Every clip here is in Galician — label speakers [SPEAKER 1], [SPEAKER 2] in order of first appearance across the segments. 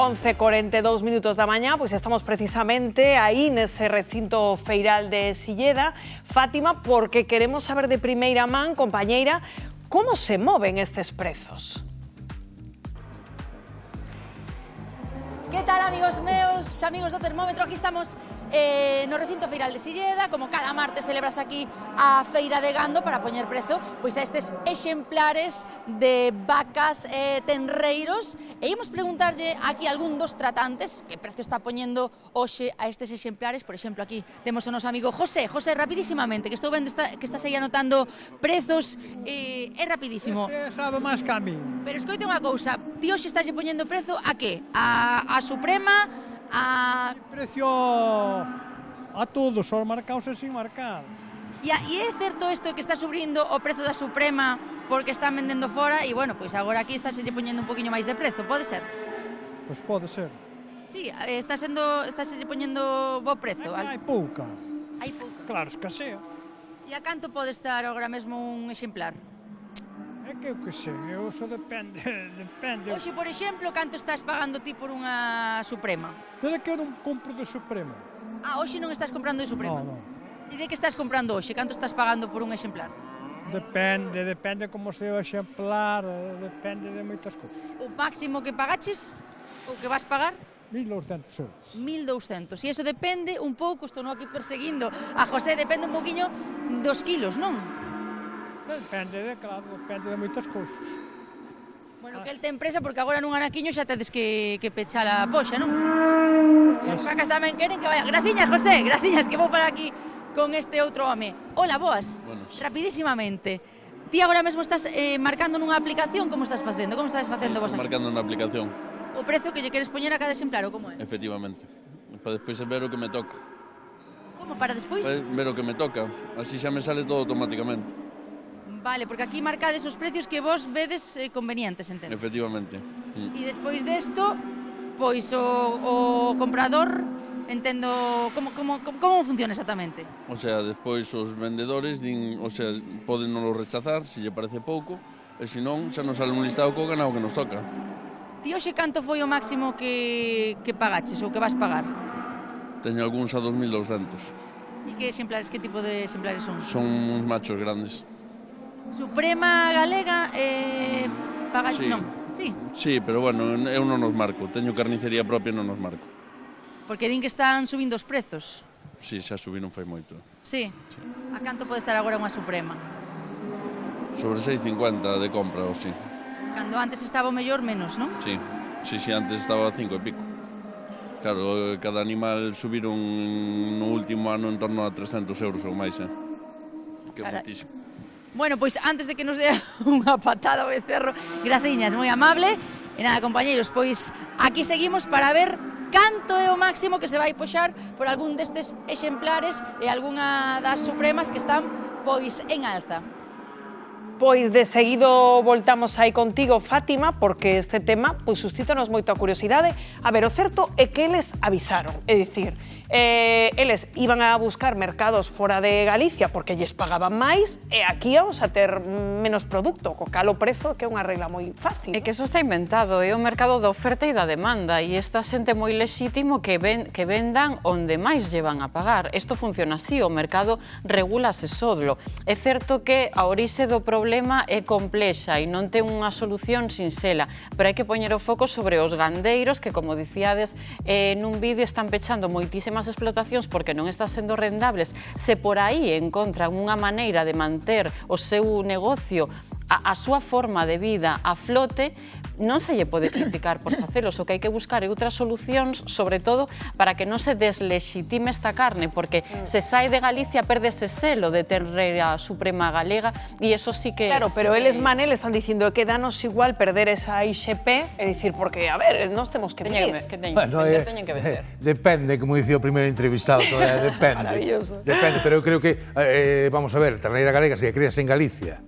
[SPEAKER 1] 11:42 minutos da mañá, pois estamos precisamente aí nese recinto feiral de Silleda. Fátima, porque queremos saber de primeira man, compañeira, como se moven estes prezos.
[SPEAKER 2] Que tal, amigos meus, amigos do termómetro? Aquí estamos no recinto feiral de Silleda. Como cada martes celebras aquí a feira de gando para poñer prezo pois a estes exemplares de vacas tenreiros, e imos preguntarlle aquí a algún dos tratantes que prezo está poñendo hoxe a estes exemplares. Por exemplo, aquí temos o noso amigo José. José, rapidísimamente, que estou vendo que estás aí anotando prezos, é rapidísimo.
[SPEAKER 3] Este sabe máis que a mí.
[SPEAKER 2] Pero escoite unha cousa, ti hoxe estás poñendo prezo a que? A Suprema, a...
[SPEAKER 3] Precio a todos, só marcados e sin marcar.
[SPEAKER 2] E é certo isto que está subindo o prezo da Suprema porque están vendendo fora e, bueno, pois agora aquí está se poñendo un poquinho máis de prezo, pode ser?
[SPEAKER 3] Pois pode ser.
[SPEAKER 2] Sí, está se poñendo bo prezo.
[SPEAKER 3] Hai pouca.
[SPEAKER 2] Hai pouca.
[SPEAKER 3] Claro, escasea.
[SPEAKER 2] E a canto pode estar agora mesmo un exemplar?
[SPEAKER 3] É que eu que sei, eso depende.
[SPEAKER 2] Hoxe, por exemplo, canto estás pagando ti por unha Suprema?
[SPEAKER 3] Pero é que eu non compro de Suprema.
[SPEAKER 2] Ah, hoxe non estás comprando de Suprema?
[SPEAKER 3] Non.
[SPEAKER 2] E de que estás comprando hoxe? Canto estás pagando por un exemplar?
[SPEAKER 3] Depende como se o exemplar, depende de moitas cousas.
[SPEAKER 2] O máximo que pagaches, ou que vas pagar?
[SPEAKER 3] 1.200 euros.
[SPEAKER 2] 1.200. E iso depende un pouco, estou non aquí perseguindo a José, depende un poquinho dos kilos, non?
[SPEAKER 3] Depende de moitas cousas.
[SPEAKER 2] Bueno, que el ten presa porque agora nun anaquiño xa tedes que pechar a poxa, non? E as vacas tamén queren que vaya. Graciñas, José, graciñas, que vou para aquí con este outro home. Hola, boas.
[SPEAKER 4] Buenos.
[SPEAKER 2] Rapidísimamente. Ti agora mesmo estás marcando nunha aplicación, como estás facendo? Como estás facendo vos aquí?
[SPEAKER 4] Marcando na aplicación,
[SPEAKER 2] O prezo que lle queres poñer a cada exemplar, ou como é?
[SPEAKER 4] efectivamente. Para despois ver o que me toca.
[SPEAKER 2] Como, para despois?
[SPEAKER 4] Ver o que me toca. Así xa me sale todo automáticamente.
[SPEAKER 2] Vale, porque aquí marcades os precios que vos vedes convenientes, entendo.
[SPEAKER 4] Efectivamente.
[SPEAKER 2] E despois desto, pois o comprador, entendo como funciona exactamente.
[SPEAKER 4] O sea, despois os vendedores din, o sea, poden non rechazar se lle parece pouco, e se non, xa nos sale un listado co ganado que nos toca.
[SPEAKER 2] Ti hoxe canto foi o máximo que pagaches ou que vas pagar?
[SPEAKER 4] Teño algúns a 2.200.
[SPEAKER 2] E que exemplares, que tipo de exemplares son?
[SPEAKER 4] Son uns machos grandes.
[SPEAKER 2] Suprema galega, paga...
[SPEAKER 4] Sí.
[SPEAKER 2] Non, sí.
[SPEAKER 4] Sí, pero bueno, eu non nos marco. Teño carnicería propia e non nos marco.
[SPEAKER 2] Porque din que están subindo os prezos.
[SPEAKER 4] Sí, xa subí non fai moito.
[SPEAKER 2] Sí. A canto pode estar agora unha Suprema?
[SPEAKER 4] Sobre 6,50 de compra, ou sí.
[SPEAKER 2] Cando antes estaba o mellor, menos, non?
[SPEAKER 4] Sí, antes estaba a 5 e pico. Claro, cada animal subiron no último ano en torno a 300 euros ou máis, Que é moitísimo.
[SPEAKER 2] Bueno, pois antes de que nos dea unha patada o becerro, graciñas, moi amable. E nada, compañeiros, pois aquí seguimos para ver canto é o máximo que se vai poxar por algún destes exemplares e algunha das Supremas que están pois en alza.
[SPEAKER 1] Pois de seguido voltamos aí contigo, Fátima, porque este tema pois suscítanos moito a curiosidade. A ver, o certo é que eles avisaron, é dicir, eles iban a buscar mercados fora de Galicia porque lles pagaban máis e aquí vamos a ter menos produto, co cal o prezo que é unha regla moi fácil.
[SPEAKER 5] É que eso está inventado, é o mercado da oferta e da demanda e esta xente moi lexítimo que vendan onde máis lle van a pagar. Isto funciona así, o mercado regúlase solo. É certo que a orixe do problema é complexa e non ten unha solución sinxela, pero hai que poñer o foco sobre os gandeiros que, como dicíades nun vídeo, están pechando moitísimas explotacións porque non están sendo rendables. Se por aí encontran unha maneira de manter o seu negocio, a súa forma de vida a flote, non se lle pode criticar por facelos. O que hai que buscar é outras solucións, sobre todo para que non se deslexitime esta carne, porque se sai de Galicia perde ese selo de terreira suprema galega e eso sí que...
[SPEAKER 1] Claro, pero eles, Manel, están dicindo que danos igual perder esa IXP, é dicir, porque, a ver, nós temos que pedir.
[SPEAKER 5] Teñen que vender.
[SPEAKER 6] Depende, como dicía o primeiro entrevistado, depende.
[SPEAKER 1] Maravilloso.
[SPEAKER 6] Depende, pero eu creo que, vamos a ver, terneira galega se crías en Galicia,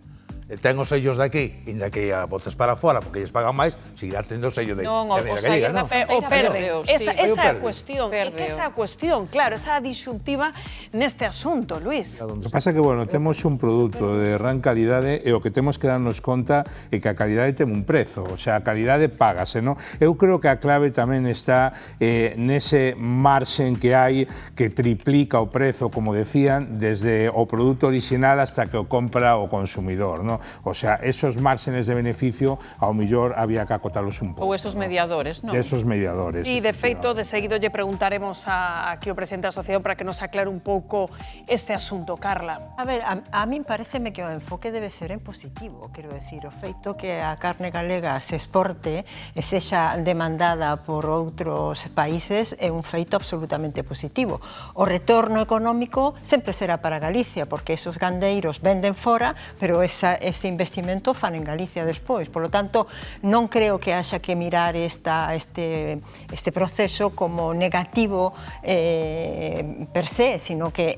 [SPEAKER 6] ten os sellos de aquí, inda que a botas para fora, porque eles pagan máis, seguirá tendo o sello de terneira gallega, non?
[SPEAKER 1] O perde. Esa é a cuestión. É que
[SPEAKER 5] Perdeo.
[SPEAKER 1] esa é a cuestión, claro, esa disyuntiva neste asunto, Luís.
[SPEAKER 7] O que pasa é que, bueno, temos un produto de gran calidade e o que temos que darnos conta é que a calidade ten un prezo, o sea, a calidade págase, non? Eu creo que a clave tamén está nese marxen que hai que triplica o prezo, como decían, desde o produto original hasta que o compra o consumidor, non? O sea, esos márgenes de beneficio, ao millor había que acotalos un pouco.
[SPEAKER 5] Ou esos mediadores, non?
[SPEAKER 7] Esos mediadores.
[SPEAKER 1] Sí, de feito, de seguido lle preguntaremos aquí ao presidente da asociación para que nos aclare un pouco este asunto. Carla.
[SPEAKER 8] A ver, a min pareceme que o enfoque debe ser en positivo, quero decir, o feito que a carne galega se exporte e sexa demandada por outros países é un feito absolutamente positivo. O retorno económico sempre será para Galicia, porque esos gandeiros venden fora, pero ese investimento fan en Galicia despois. Por lo tanto, non creo que haxa que mirar este proceso como negativo per se, sino que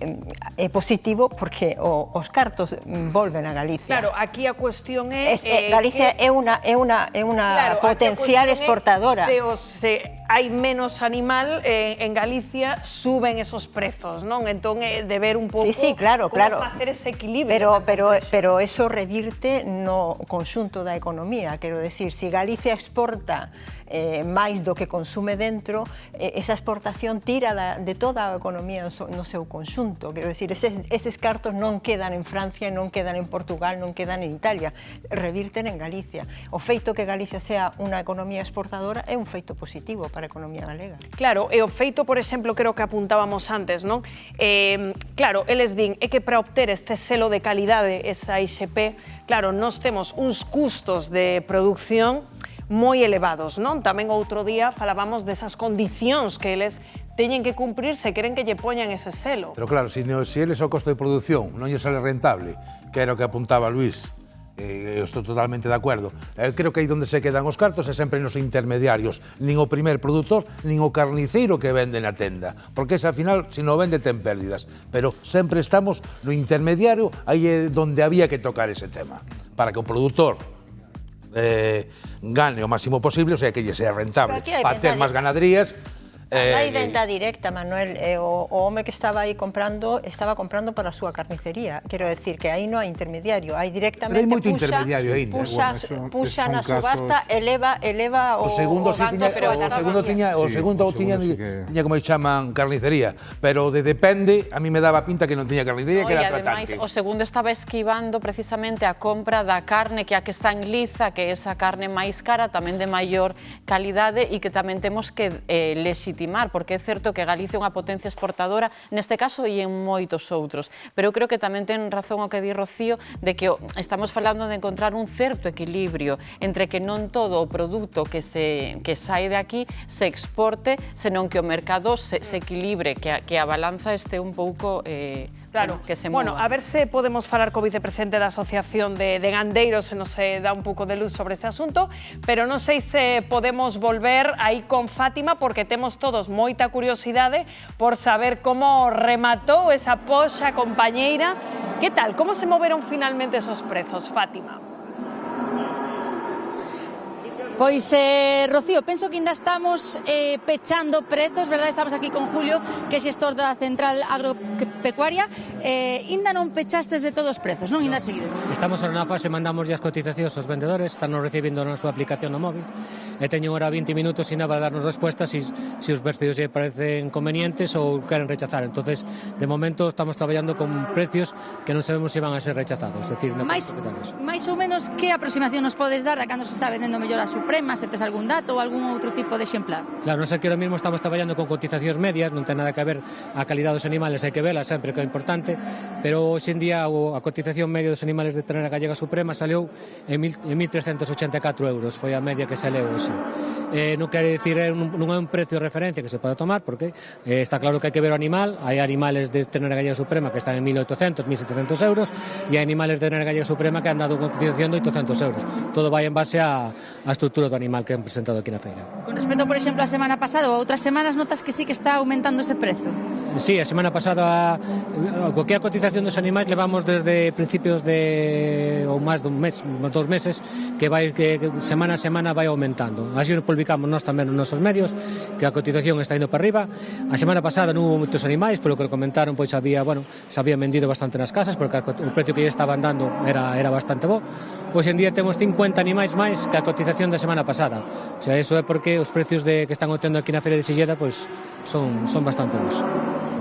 [SPEAKER 8] é positivo porque os cartos volven a Galicia.
[SPEAKER 1] Claro, aquí a cuestión é...
[SPEAKER 8] Galicia é unha potencial exportadora.
[SPEAKER 1] Se hai menos animal en Galicia, suben esos prezos, non? Entón, de ver un pouco
[SPEAKER 8] claro.
[SPEAKER 1] como facer ese equilibrio.
[SPEAKER 8] Pero eso revirte no conxunto da economía. Quero decir, se Galicia exporta máis do que consume dentro, esa exportación tira de toda a economía no seu conxunto. Quero decir, eses cartos non quedan en Francia, non quedan en Portugal, non quedan en Italia, revirten en Galicia. O feito que Galicia sea unha economía exportadora é un feito positivo para a economía galega.
[SPEAKER 1] Claro, e o feito, por exemplo, creo que apuntábamos antes, non? Claro, eles din, é que para obter este selo de calidade, esa IXP, claro, nós temos uns custos de produción moi elevados, non? Tamén outro día falábamos desas condicións que eles teñen que cumprir se queren que lle poñan ese selo.
[SPEAKER 6] Pero claro, se eles o costo de produción non lle sale rentable, que era o que apuntaba Luís, eu estou totalmente de acordo. Creo que aí onde se quedan os cartos é sempre nos intermediarios, nin o primer produtor, nin o carniceiro que vende na tenda, porque ese, ao final, se non vende, ten pérdidas. Pero sempre estamos no intermediario, aí é onde había que tocar ese tema, para que o produtor gane o máximo posible, o sea, que lle sea rentable, para ter máis ganaderías.
[SPEAKER 8] Hai venta directa, Manuel. O home que estaba aí comprando, estaba comprando para a súa carnicería. Quero decir que aí non hai intermediario, hai directamente puxa na subasta, eleva o
[SPEAKER 6] segundo tiña como chaman carnicería, pero de depende, a mí me daba pinta que non tiña carnicería, que era tratante.
[SPEAKER 5] O segundo estaba esquivando precisamente a compra da carne que a que está en liza, que é esa carne máis cara, tamén de maior calidade e que tamén temos que legitimar, porque é certo que Galicia é unha potencia exportadora, neste caso e en moitos outros, pero eu creo que tamén ten razón o que di Rocío, de que estamos falando de encontrar un certo equilibrio entre que non todo o produto que sae de aquí se exporte, senón que o mercado se equilibre, que a balanza este un pouco...
[SPEAKER 1] Claro,
[SPEAKER 5] que se
[SPEAKER 1] bueno, a ver se podemos falar co vicepresidente da Asociación de Gandeiros se nos dá un pouco de luz sobre este asunto, pero non sei se podemos volver aí con Fátima, porque temos todos moita curiosidade por saber como rematou esa poxa compañeira. Que tal? Como se moveron finalmente esos prezos, Fátima?
[SPEAKER 2] Pois, Rocío, penso que ainda estamos pechando prezos, verdade? Estamos aquí con Julio, que é xestor da Central Agropecuaria. Ainda non pechastes de todos os prezos, non? Ainda seguidos.
[SPEAKER 9] Estamos na fase, mandamos as cotizacións aos vendedores, están recibindo na súa aplicación no móvil, e teñen ahora 20 minutos e nada a darnos respuestas se os precios lle parecen convenientes ou queren rechazar. Entonces, de momento, estamos traballando con precios que non sabemos se van a ser rechazados. É dicir,
[SPEAKER 2] máis ou menos, que aproximación nos podes dar a cando se está vendendo mellor a Suprema, se tes algún dato ou algún outro tipo de exemplar?
[SPEAKER 9] Claro, non sei que ahora mesmo estamos traballando con cotizacións medias, non ten nada que ver a calidad dos animales, hai que vela sempre, que é importante, pero hoxe en día a cotización media dos animales de ternera gallega Suprema saleu en 1.384 euros, foi a media que saleu hoxe. Non quere dicir, non é un precio de referencia que se pode tomar, porque está claro que hai que ver o animal, hai animales de ternera gallega Suprema que están en 1.800, 1.700 euros, e hai animales de ternera gallega Suprema que han dado unha cotización de 800 euros. Todo vai en base a estrutura do animal que han presentado aquí na feira.
[SPEAKER 2] Con respecto, por exemplo, a semana pasada ou outras semanas, notas que sí que está aumentando ese prezo?
[SPEAKER 9] Sí, a semana pasada co que a cotización dos animais levamos desde principios de ou máis dun mes, 2 meses, que semana a semana vai aumentando. Así nos publicamos nós tamén nos nosos medios, que a cotización está indo para arriba. A semana pasada non hubo moitos animais, polo que comentaron, pois había, se habían vendido bastante nas casas, porque o precio que lle estaban dando era bastante bo. Hoxe en día temos 50 animais máis que a cotización da semana pasada. O sea, eso é porque os precios que están obtendo aquí na Feira de Silleda pois son bastante bons.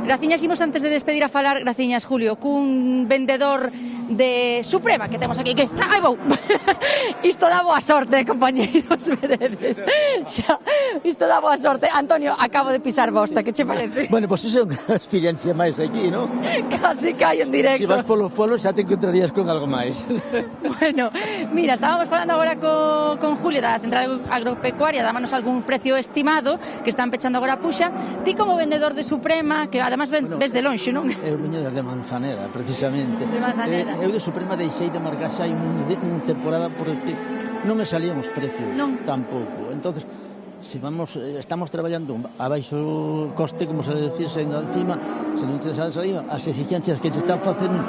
[SPEAKER 2] Graciñas, imos antes de despedir a falar, graciñas, Julio, cun vendedor de Suprema que temos aquí, que... Ai, vou! Isto dá boa sorte, compañeiros, veredes. Isto dá boa sorte. Antonio, acabo de pisar bosta, que che parece?
[SPEAKER 10] Bueno, pois iso é unha experiencia máis aquí, non?
[SPEAKER 2] Casi caio en directo.
[SPEAKER 10] Se vas polos polos xa te encontrarías con algo máis.
[SPEAKER 2] Bueno, mira, estábamos falando agora con Julio da Central Agropecuaria, dámonos algún precio estimado que están pechando agora a puxa. Ti como vendedor de Suprema, que además ves de lonxe, non?
[SPEAKER 10] Eu veño desde Manzaneda, precisamente.
[SPEAKER 2] De Manzaneda.
[SPEAKER 10] Eu de Suprema deixei de marcar xa unha temporada porque non me salían os precios, tampouco. Entonces, se estamos traballando a baixo coste, como se decir, sendo encima, se non te sales arriba, as eficiencias que se están facendo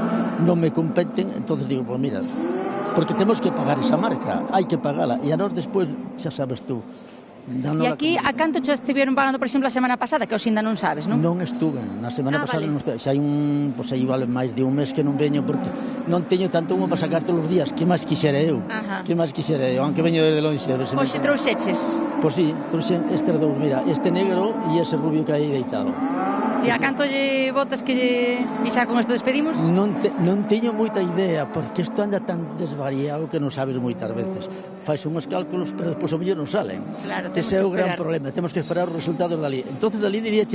[SPEAKER 10] non me competen, entonces digo, pues mira, porque temos que pagar esa marca, hai que pagala, e a nós despois, xa sabes tú,
[SPEAKER 2] E aquí, a canto che estiveron pagando, por exemplo, a semana pasada, que os ainda non sabes, non?
[SPEAKER 10] Non estuve, na semana pasada non estuve. Xa hai aí vale máis de un mes que non veño, porque non teño tanto como para sacar todos os días. Que máis quixera eu? Que máis quixera eu? Aunque veño desde lonxe.
[SPEAKER 2] Hoxe trouxeches?
[SPEAKER 10] Pois sí, trouxen estes dous, mira, este negro e ese rubio que hai deitado.
[SPEAKER 2] E a canto lle botas que e xa con isto despedimos?
[SPEAKER 10] Non teño moita idea, porque isto anda tan desvariado que non sabes moitas veces. Fais uns cálculos, pero despois o mellor non salen.
[SPEAKER 2] Claro,
[SPEAKER 10] ese é o gran problema, temos que esperar os resultados dali. Entonces dali diría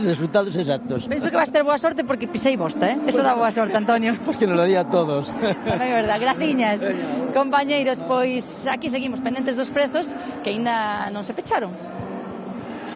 [SPEAKER 10] resultados exactos.
[SPEAKER 2] Penso que vas ter boa sorte porque pisei bosta, Eso dá boa sorte, Antonio.
[SPEAKER 10] Porque nos lo daría a todos.
[SPEAKER 2] É verdad, graciñas. Compañeiros, pois aquí seguimos pendentes dos prezos que aínda non se pecharon.